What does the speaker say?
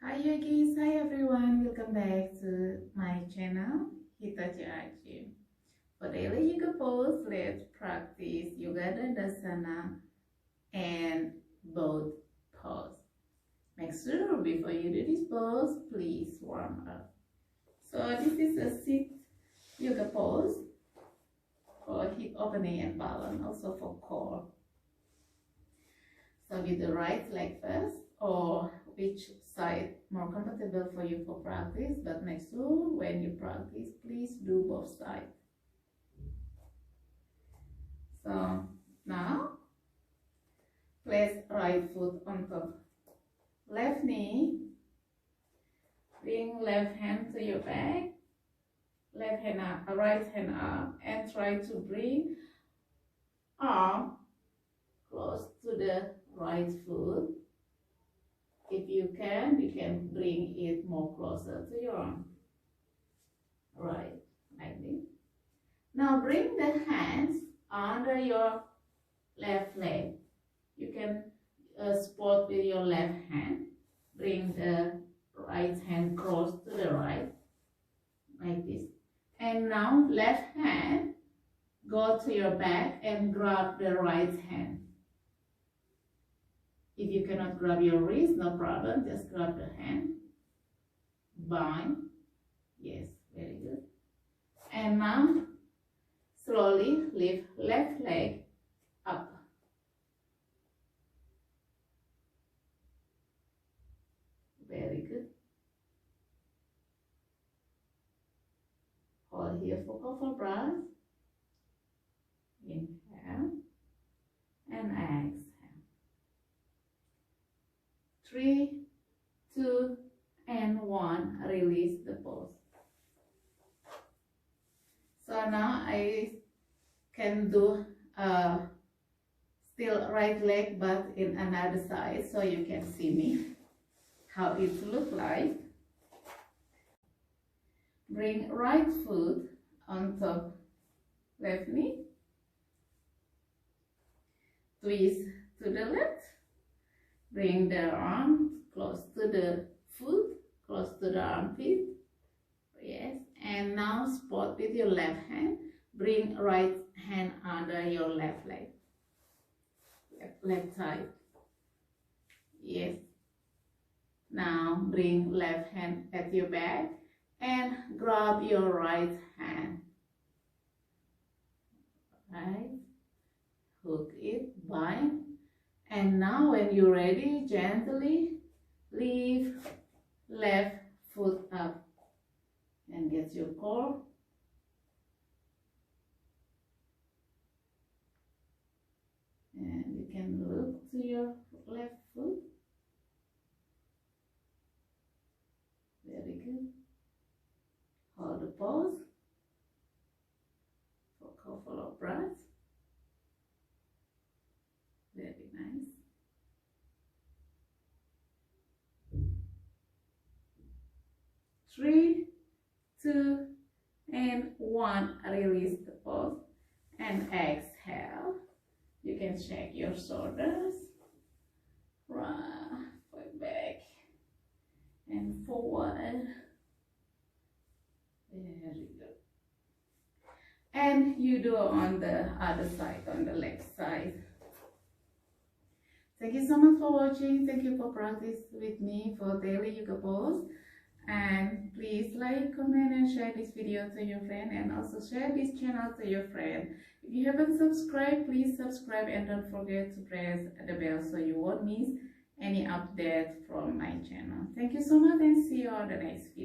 Hi yogis, hi everyone, welcome back to my channel Hitachi Achie. For daily yoga pose, let's practice yoga Dandasana and both pose. Make sure before you do this pose, please warm up. So this is a sit yoga pose for hip opening and balance, also for core. So with the right leg first, or which side more comfortable for you for practice, but make sure when you practice, please do both sides. So now, place right foot on top left knee, bring left hand to your back, left hand up, right hand up, and try to bring arm close to the right foot. If you can bring it more closer to your arm. Right, like this. Now bring the hands under your left leg. You can support with your left hand. Bring the right hand close to the right, like this. And now left hand, go to your back and grab the right hand. If you cannot grab your wrist, no problem, just grab the hand. Bind. Yes, very good. And now, slowly lift left leg up. Very good. Hold here for couple breaths. Inhale and exhale. 3, 2, and 1. Release the pose. So now I can do still right leg, but in another side, so you can see me how it look like. Bring right foot on top left knee. Twist to the left. Bring the arm close to the foot, close to the armpit. Yes. And now support with your left hand. Bring right hand under your left leg. Left side. Yes. Now bring left hand at your back and grab your right hand. Right. Hook it, bind. And now when you're ready, gently lift left foot up and get your core. And you can look to your left foot. Very good. Hold the pose for a couple of breaths. Very nice. Three, 2, and 1. Release the pose and exhale. You can shake your shoulders. Right, back and forward. Very good. And you do on the other side, on the left side. Thank you so much for watching. Thank you for practice with me for daily yoga pose. And please like, comment, and share this video to your friend, and also share this channel to your friend. If you haven't subscribed, please subscribe, and don't forget to press the bell so you won't miss any update from my channel. Thank you so much, and see you on the next video.